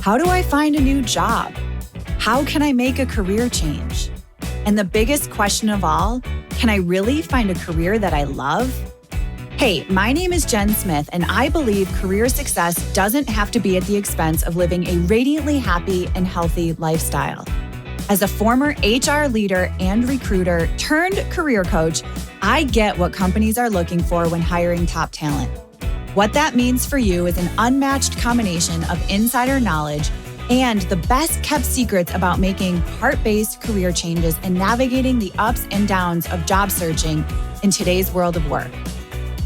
How do I find a new job? How can I make a career change? And the biggest question of all, can I really find a career that I love? Hey, my name is Jen Smith, and I believe career success doesn't have to be at the expense of living a radiantly happy and healthy lifestyle. As a former HR leader and recruiter turned career coach, I get what companies are looking for when hiring top talent. What that means for you is an unmatched combination of insider knowledge and the best kept secrets about making heart-based career changes and navigating the ups and downs of job searching in today's world of work.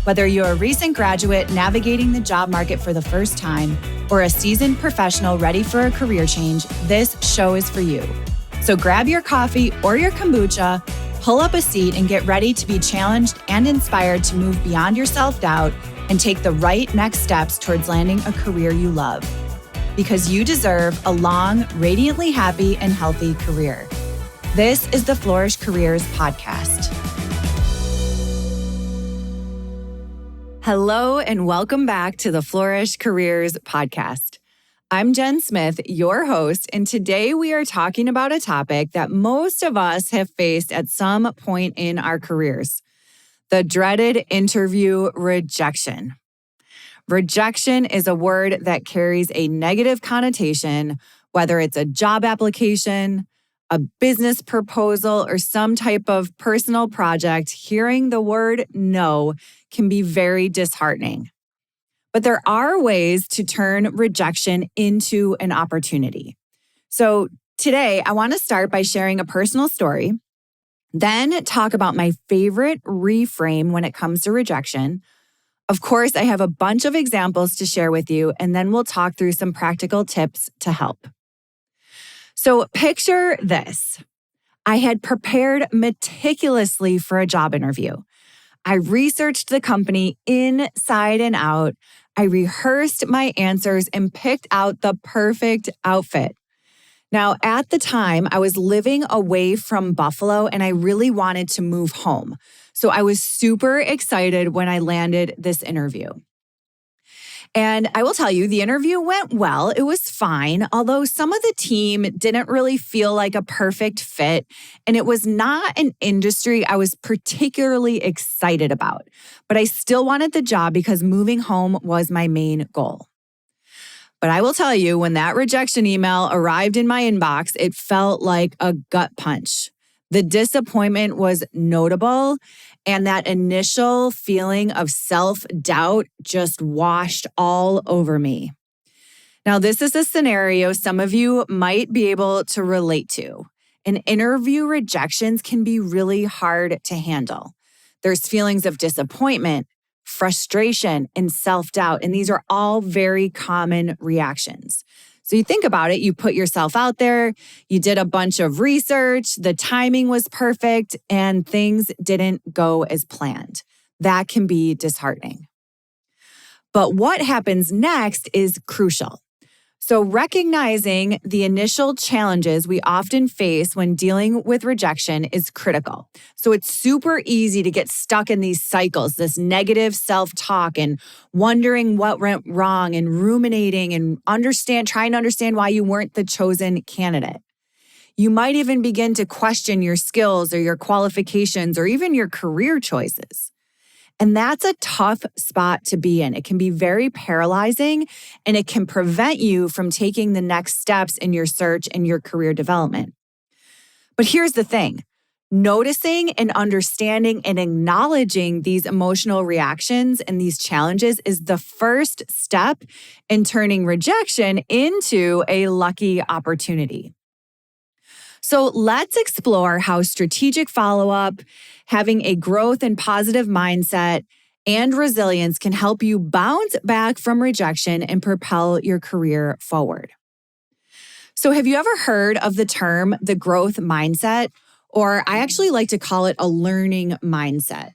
Whether you're a recent graduate navigating the job market for the first time or a seasoned professional ready for a career change, this show is for you. So grab your coffee or your kombucha, pull up a seat, and get ready to be challenged and inspired to move beyond your self-doubt and take the right next steps towards landing a career you love. Because you deserve a long, radiantly happy and healthy career. This is the Flourish Careers Podcast. Hello, and welcome back to the Flourish Careers Podcast. I'm Jen Smith, your host, and today we are talking about a topic that most of us have faced at some point in our careers: the dreaded interview rejection. Rejection is a word that carries a negative connotation, whether it's a job application, a business proposal, or some type of personal project. Hearing the word no can be very disheartening. But there are ways to turn rejection into an opportunity. So today, I want to start by sharing a personal story, then talk about my favorite reframe when it comes to rejection. Of course, I have a bunch of examples to share with you, and then we'll talk through some practical tips to help. So picture this. I had prepared meticulously for a job interview. I researched the company inside and out. I rehearsed my answers and picked out the perfect outfit. Now, at the time, I was living away from Buffalo and I really wanted to move home. So I was super excited when I landed this interview. And I will tell you, the interview went well. It was fine, although some of the team didn't really feel like a perfect fit, and it was not an industry I was particularly excited about. But I still wanted the job because moving home was my main goal. But I will tell you, when that rejection email arrived in my inbox, it felt like a gut punch. The disappointment was notable, and that initial feeling of self-doubt just washed all over me. Now, this is a scenario some of you might be able to relate to. And interview rejections can be really hard to handle. There's feelings of disappointment, frustration, and self-doubt, and these are all very common reactions. So you think about it, you put yourself out there, you did a bunch of research, the timing was perfect, and things didn't go as planned. That can be disheartening. But what happens next is crucial. So recognizing the initial challenges we often face when dealing with rejection is critical. So it's super easy to get stuck in these cycles, this negative self-talk and wondering what went wrong and ruminating and trying to understand why you weren't the chosen candidate. You might even begin to question your skills or your qualifications or even your career choices. And that's a tough spot to be in. It can be very paralyzing, and it can prevent you from taking the next steps in your search and your career development. But here's the thing. Noticing and understanding and acknowledging these emotional reactions and these challenges is the first step in turning rejection into a lucky opportunity. So let's explore how strategic follow-up, having a growth and positive mindset, and resilience can help you bounce back from rejection and propel your career forward. So have you ever heard of the term the growth mindset? Or I actually like to call it a learning mindset.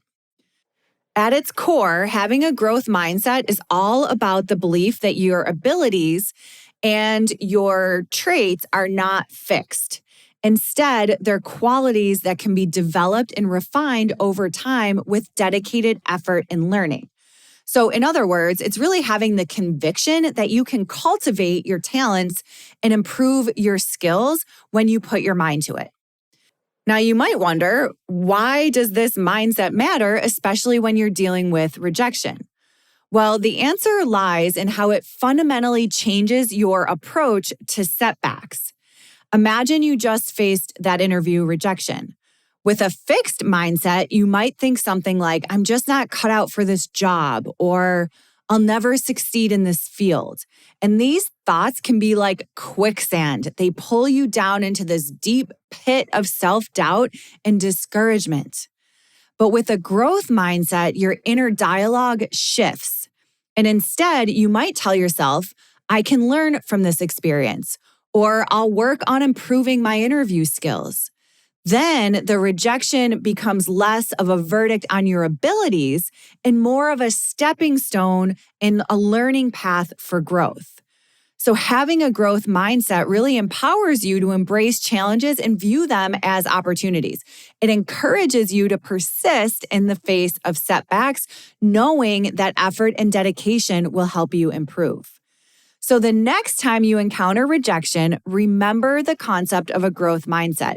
At its core, having a growth mindset is all about the belief that your abilities and your traits are not fixed. Instead, they're qualities that can be developed and refined over time with dedicated effort and learning. So, in other words, it's really having the conviction that you can cultivate your talents and improve your skills when you put your mind to it. Now, you might wonder, why does this mindset matter, especially when you're dealing with rejection? Well, the answer lies in how it fundamentally changes your approach to setbacks. Imagine you just faced that interview rejection. With a fixed mindset, you might think something like, I'm just not cut out for this job, or I'll never succeed in this field. And these thoughts can be like quicksand. They pull you down into this deep pit of self-doubt and discouragement. But with a growth mindset, your inner dialogue shifts. And instead, you might tell yourself, I can learn from this experience, or I'll work on improving my interview skills. Then the rejection becomes less of a verdict on your abilities and more of a stepping stone in a learning path for growth. So having a growth mindset really empowers you to embrace challenges and view them as opportunities. It encourages you to persist in the face of setbacks, knowing that effort and dedication will help you improve. So the next time you encounter rejection, remember the concept of a growth mindset.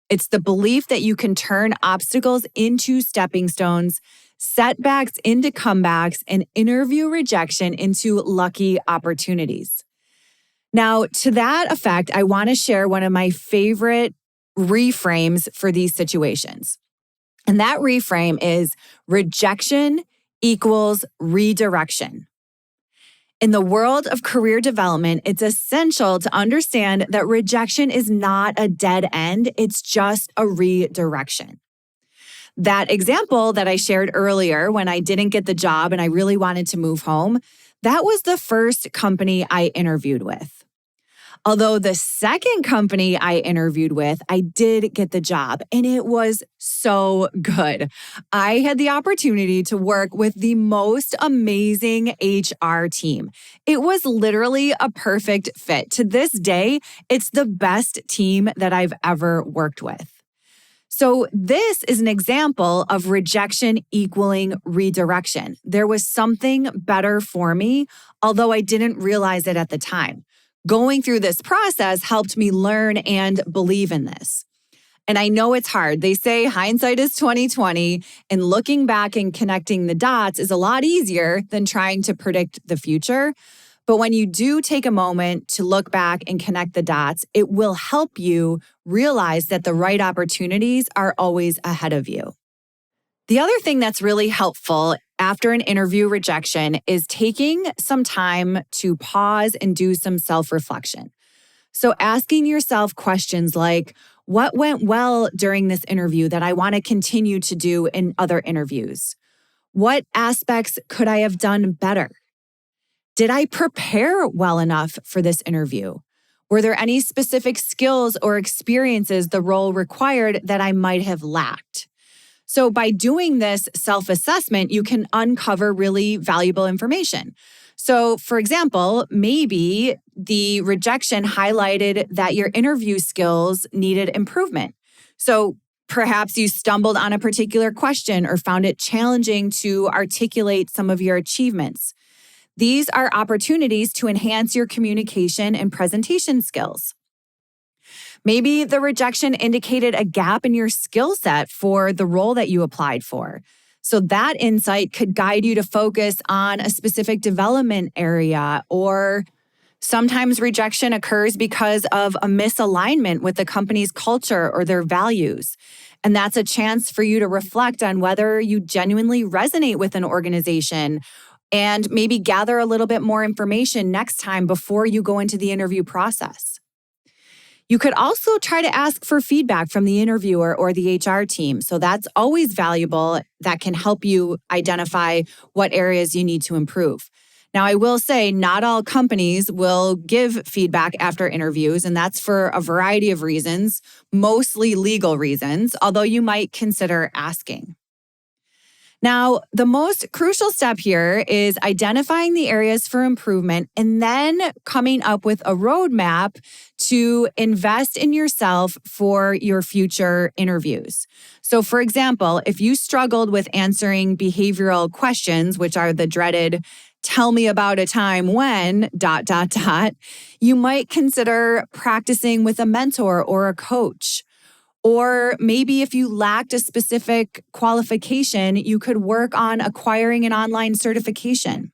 It's the belief that you can turn obstacles into stepping stones, setbacks into comebacks, and interview rejection into lucky opportunities. Now, to that effect, I want to share one of my favorite reframes for these situations. And that reframe is rejection equals redirection. In the world of career development, it's essential to understand that rejection is not a dead end, it's just a redirection. That example that I shared earlier when I didn't get the job and I really wanted to move home, that was the first company I interviewed with. Although the second company I interviewed with, I did get the job and it was so good. I had the opportunity to work with the most amazing HR team. It was literally a perfect fit. To this day, it's the best team that I've ever worked with. So this is an example of rejection equaling redirection. There was something better for me, although I didn't realize it at the time. Going through this process helped me learn and believe in this. And I know it's hard. They say hindsight is 20/20, and looking back and connecting the dots is a lot easier than trying to predict the future. But when you do take a moment to look back and connect the dots, it will help you realize that the right opportunities are always ahead of you. The other thing that's really helpful after an interview rejection is taking some time to pause and do some self-reflection. So asking yourself questions like, what went well during this interview that I want to continue to do in other interviews? What aspects could I have done better? Did I prepare well enough for this interview? Were there any specific skills or experiences the role required that I might have lacked? So by doing this self-assessment, you can uncover really valuable information. So for example, maybe the rejection highlighted that your interview skills needed improvement. So perhaps you stumbled on a particular question or found it challenging to articulate some of your achievements. These are opportunities to enhance your communication and presentation skills. Maybe the rejection indicated a gap in your skill set for the role that you applied for. So that insight could guide you to focus on a specific development area, or sometimes rejection occurs because of a misalignment with the company's culture or their values. And that's a chance for you to reflect on whether you genuinely resonate with an organization and maybe gather a little bit more information next time before you go into the interview process. You could also try to ask for feedback from the interviewer or the HR team. So that's always valuable. That can help you identify what areas you need to improve. Now, I will say not all companies will give feedback after interviews, and that's for a variety of reasons, mostly legal reasons, although you might consider asking. Now, the most crucial step here is identifying the areas for improvement and then coming up with a roadmap to invest in yourself for your future interviews. So, for example, if you struggled with answering behavioral questions, which are the dreaded tell me about a time when, you might consider practicing with a mentor or a coach. Or maybe if you lacked a specific qualification, you could work on acquiring an online certification.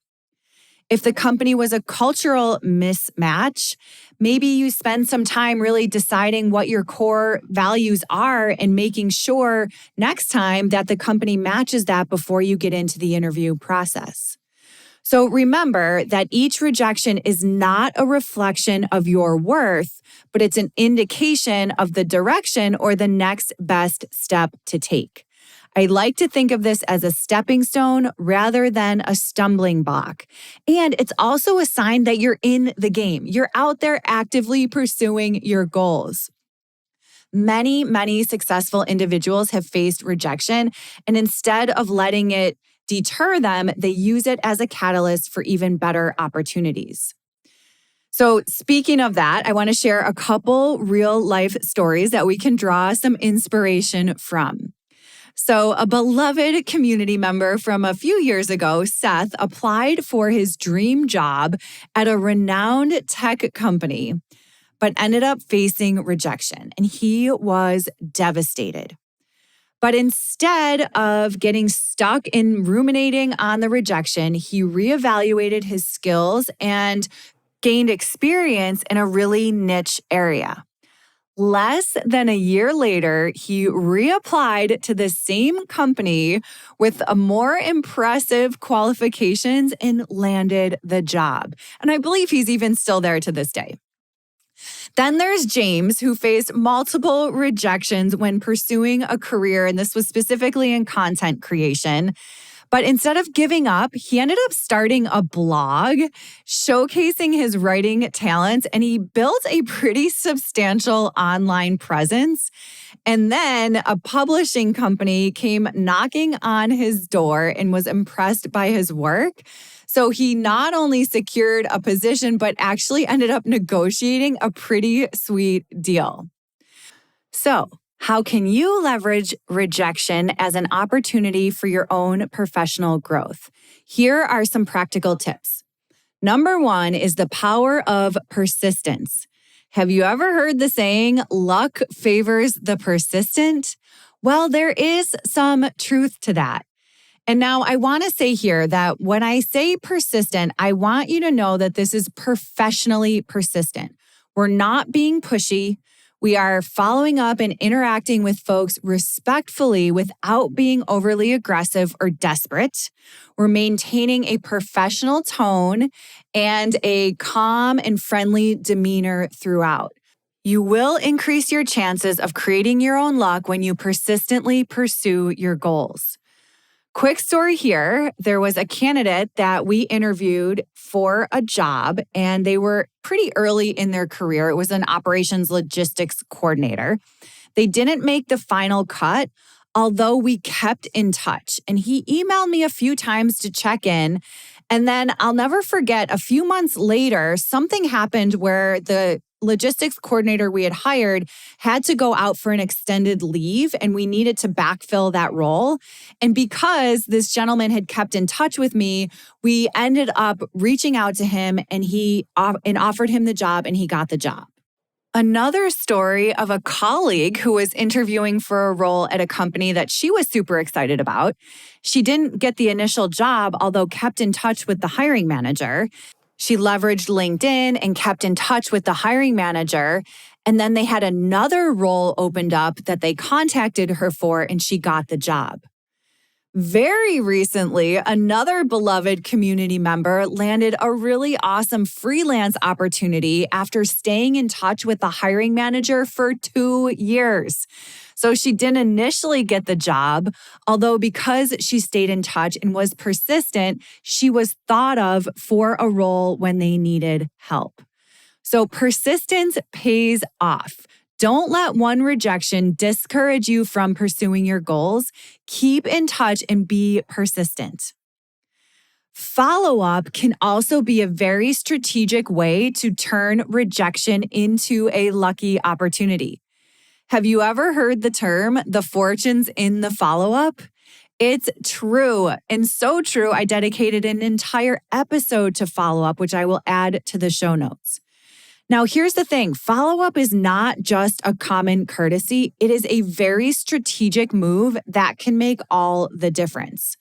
If the company was a cultural mismatch, maybe you spend some time really deciding what your core values are and making sure next time that the company matches that before you get into the interview process. So remember that each rejection is not a reflection of your worth, but it's an indication of the direction or the next best step to take. I like to think of this as a stepping stone rather than a stumbling block. And it's also a sign that you're in the game. You're out there actively pursuing your goals. Many successful individuals have faced rejection, and instead of letting it deter them, they use it as a catalyst for even better opportunities. So, speaking of that, I want to share a couple real life stories that we can draw some inspiration from. So, a beloved community member from a few years ago, Seth, applied for his dream job at a renowned tech company, but ended up facing rejection, and he was devastated. But instead of getting stuck in ruminating on the rejection, he reevaluated his skills and gained experience in a really niche area. Less than a year later, he reapplied to the same company with a more impressive qualifications and landed the job. And I believe he's even still there to this day. Then there's James, who faced multiple rejections when pursuing a career, and this was specifically in content creation. But instead of giving up, he ended up starting a blog showcasing his writing talents, and he built a pretty substantial online presence. And then a publishing company came knocking on his door and was impressed by his work. So he not only secured a position, but actually ended up negotiating a pretty sweet deal. So, how can you leverage rejection as an opportunity for your own professional growth? Here are some practical tips. Number one is the power of persistence. Have you ever heard the saying, luck favors the persistent? Well, there is some truth to that. And now I want to say here that when I say persistent, I want you to know that this is professionally persistent. We're not being pushy. We are following up and interacting with folks respectfully without being overly aggressive or desperate. We're maintaining a professional tone and a calm and friendly demeanor throughout. You will increase your chances of creating your own luck when you persistently pursue your goals. Quick story here. There was a candidate that we interviewed for a job, and they were pretty early in their career. It was an operations logistics coordinator. They didn't make the final cut, although we kept in touch. And he emailed me a few times to check in. And then I'll never forget, a few months later, something happened where the logistics coordinator we had hired had to go out for an extended leave, and we needed to backfill that role. And because this gentleman had kept in touch with me, we ended up reaching out to him, and offered him the job, and he got the job. Another story of a colleague who was interviewing for a role at a company that she was super excited about. She didn't get the initial job, although kept in touch with the hiring manager. She leveraged LinkedIn and kept in touch with the hiring manager. And then they had another role opened up that they contacted her for, and she got the job. Very recently, another beloved community member landed a really awesome freelance opportunity after staying in touch with the hiring manager for 2 years. So she didn't initially get the job, although because she stayed in touch and was persistent, she was thought of for a role when they needed help. So persistence pays off. Don't let one rejection discourage you from pursuing your goals. Keep in touch and be persistent. Follow-up can also be a very strategic way to turn rejection into a lucky opportunity. Have you ever heard the term, the fortune's in the follow-up? It's true, and so true, I dedicated an entire episode to follow-up, which I will add to the show notes. Now, here's the thing. Follow-up is not just a common courtesy. It is a very strategic move that can make all the difference.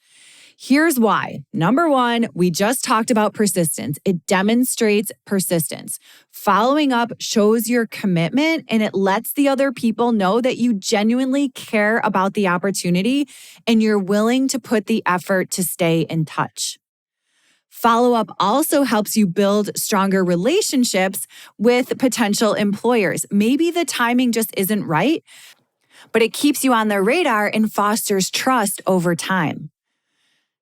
Here's why. Number one, we just talked about persistence. It demonstrates persistence. Following up shows your commitment, and it lets the other people know that you genuinely care about the opportunity and you're willing to put the effort to stay in touch. Follow-up also helps you build stronger relationships with potential employers. Maybe the timing just isn't right, but it keeps you on their radar and fosters trust over time.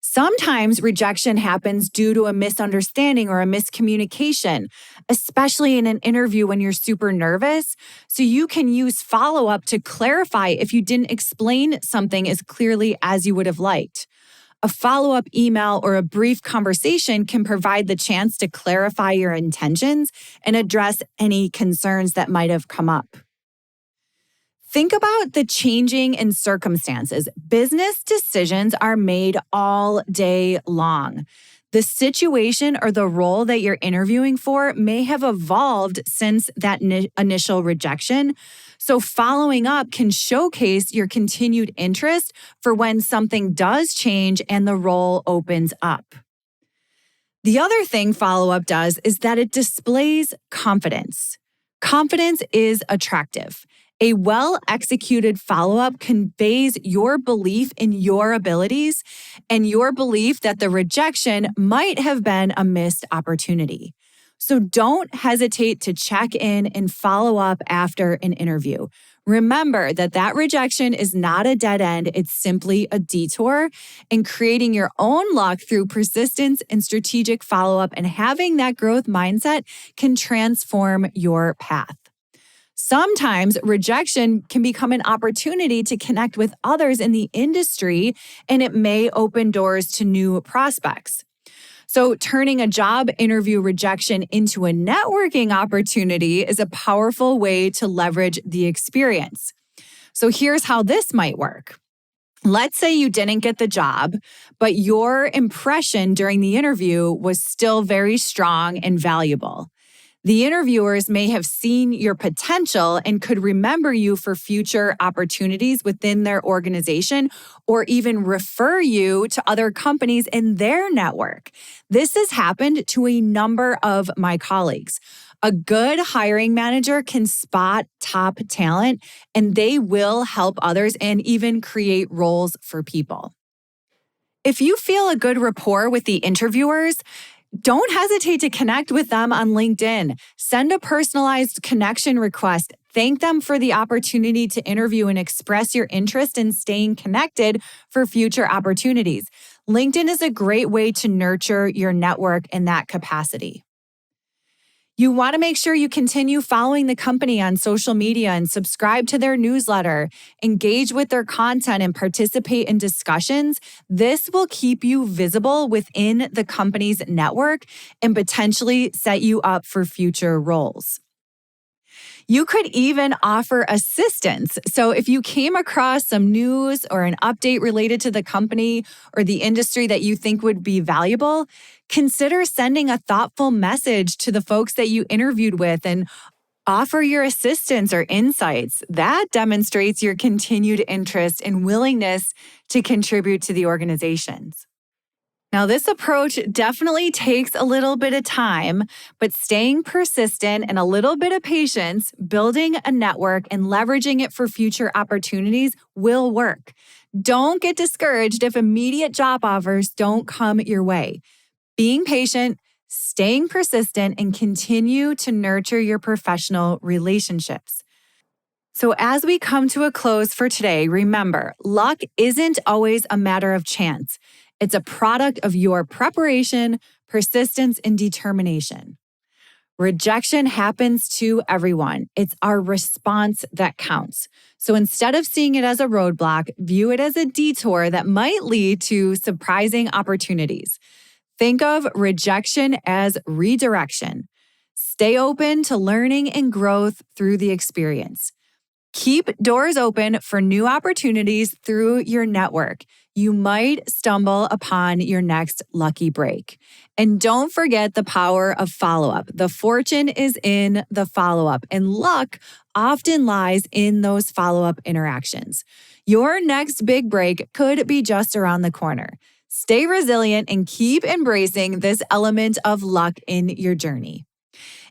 Sometimes rejection happens due to a misunderstanding or a miscommunication, especially in an interview when you're super nervous. So you can use follow-up to clarify if you didn't explain something as clearly as you would have liked. A follow-up email or a brief conversation can provide the chance to clarify your intentions and address any concerns that might have come up. Think about the changing in circumstances. Business decisions are made all day long. The situation or the role that you're interviewing for may have evolved since that initial rejection. So following up can showcase your continued interest for when something does change and the role opens up. The other thing follow-up does is that it displays confidence. Confidence is attractive. A well-executed follow-up conveys your belief in your abilities and your belief that the rejection might have been a missed opportunity. So don't hesitate to check in and follow up after an interview. Remember that rejection is not a dead end, it's simply a detour, and creating your own luck through persistence and strategic follow-up and having that growth mindset can transform your path. Sometimes rejection can become an opportunity to connect with others in the industry, and it may open doors to new prospects. So turning a job interview rejection into a networking opportunity is a powerful way to leverage the experience. So here's how this might work. Let's say you didn't get the job, but your impression during the interview was still very strong and valuable. The interviewers may have seen your potential and could remember you for future opportunities within their organization or even refer you to other companies in their network. This has happened to a number of my colleagues. A good hiring manager can spot top talent, and they will help others and even create roles for people. If you feel a good rapport with the interviewers, don't hesitate to connect with them on LinkedIn. Send a personalized connection request. Thank them for the opportunity to interview and express your interest in staying connected for future opportunities. LinkedIn is a great way to nurture your network in that capacity. You want to make sure you continue following the company on social media and subscribe to their newsletter, engage with their content, and participate in discussions. This will keep you visible within the company's network and potentially set you up for future roles. You could even offer assistance. So if you came across some news or an update related to the company or the industry that you think would be valuable, consider sending a thoughtful message to the folks that you interviewed with and offer your assistance or insights. That demonstrates your continued interest and willingness to contribute to the organizations. Now, this approach definitely takes a little bit of time, but staying persistent and a little bit of patience, building a network and leveraging it for future opportunities will work. Don't get discouraged if immediate job offers don't come your way. Being patient, staying persistent, and continue to nurture your professional relationships. So as we come to a close for today, remember, luck isn't always a matter of chance. It's a product of your preparation, persistence, and determination. Rejection happens to everyone. It's our response that counts. So instead of seeing it as a roadblock, view it as a detour that might lead to surprising opportunities. Think of rejection as redirection. Stay open to learning and growth through the experience. Keep doors open for new opportunities through your network. You might stumble upon your next lucky break. And don't forget the power of follow-up. The fortune is in the follow-up, and luck often lies in those follow-up interactions. Your next big break could be just around the corner. Stay resilient and keep embracing this element of luck in your journey.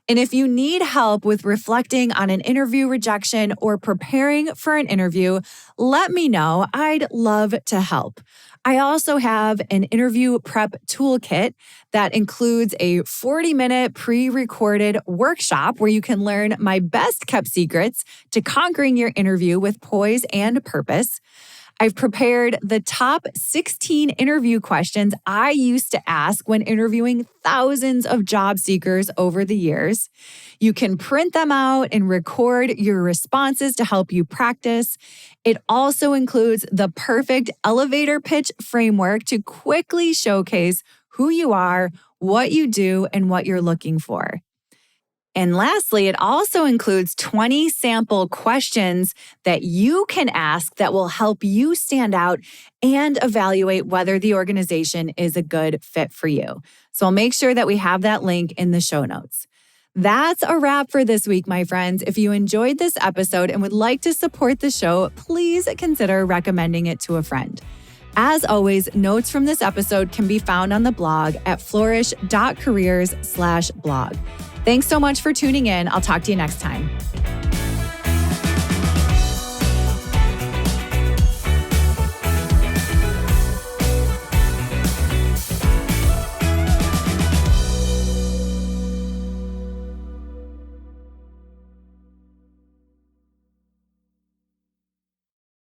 And if you need help with reflecting on an interview rejection or preparing for an interview, let me know. I'd love to help. I also have an interview prep toolkit that includes a 40-minute pre-recorded workshop where you can learn my best kept secrets to conquering your interview with poise and purpose. I've prepared the top 16 interview questions I used to ask when interviewing thousands of job seekers over the years. You can print them out and record your responses to help you practice. It also includes the perfect elevator pitch framework to quickly showcase who you are, what you do, and what you're looking for. And lastly, it also includes 20 sample questions that you can ask that will help you stand out and evaluate whether the organization is a good fit for you. So I'll make sure that we have that link in the show notes. That's a wrap for this week, my friends. If you enjoyed this episode and would like to support the show, please consider recommending it to a friend. As always, notes from this episode can be found on the blog at flourish.careers/blog. Thanks so much for tuning in. I'll talk to you next time.